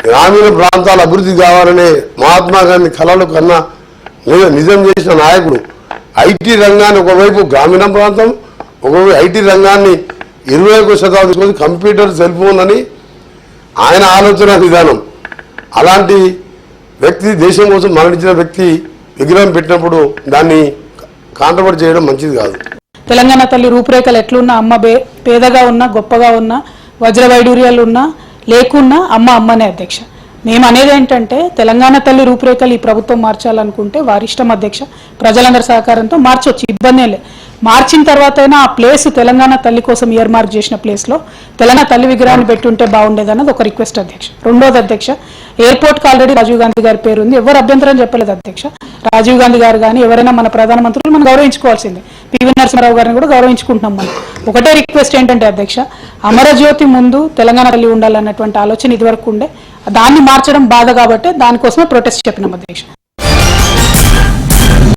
గ్రామీణ ప్రాంతాల అభివృద్ధి కావాలనే మహాత్మా గాంధీ కళలు కన్నా నిజం చేసిన నాయకుడు. ఐటీ రంగాన్ని ఒకవైపు గ్రామీణ ప్రాంతం, ఒకవైపు ఐటీ రంగాన్ని 21వ శతాబ్దం కోసం కంప్యూటర్ సెల్ ఫోన్ అని ఆయన ఆలోచన విధానం. అలాంటి వ్యక్తి, దేశం కోసం మరణించిన వ్యక్తి విగ్రహం పెట్టినప్పుడు దాన్ని కాంట్రవర్ట్ చేయడం మంచిది కాదు. తెలంగాణ తల్లి రూపురేఖలు ఎట్లున్నా, అమ్మ పేదగా ఉన్నా, గొప్పగా ఉన్నా, వజ్ర వైడూర్యాలు ఉన్నా లేకున్నా అమ్మ అమ్మనే అధ్యక్ష. మేము అనేది ఏంటంటే తెలంగాణ తల్లి రూపురేఖలు ఈ ప్రభుత్వం మార్చాలనుకుంటే వారి ఇష్టం అధ్యక్ష. ప్రజలందరి సహకారంతో మార్చొచ్చు, ఇబ్బంది లేదు. మార్చిన తర్వాత అయినా ఆ ప్లేస్ తెలంగాణ తల్లి కోసం ఇయర్ మార్క్ చేసిన ప్లేస్లో తెలంగాణ తల్లి విగ్రహాన్ని పెట్టుంటే బాగుండేది అన్నది ఒక రిక్వెస్ట్ అధ్యక్ష. రెండోది అధ్యక్ష, ఎయిర్పోర్ట్కి ఆల్రెడీ రాజీవ్ గాంధీ గారి పేరు ఉంది, ఎవరు అభ్యంతరం చెప్పలేదు అధ్యక్ష. రాజీవ్ గాంధీ గారు కానీ ఎవరైనా మన ప్రధానమంత్రులు మనం గౌరవించుకోవాల్సిందే. పివి నరసింహారావు గారిని కూడా గౌరవించుకుంటున్నాం. మనం ఒకటే రిక్వెస్ట్ ఏంటంటే అధ్యక్ష, అమరజ్యోతి ముందు తెలంగాణ తల్లి ఉండాలన్నటువంటి ఆలోచన ఇదివరకు ఉండే, దాన్ని మార్చడం బాధ కాబట్టి దానికోసమే ప్రొటెస్ట్ చెప్పినాం అధ్యక్ష.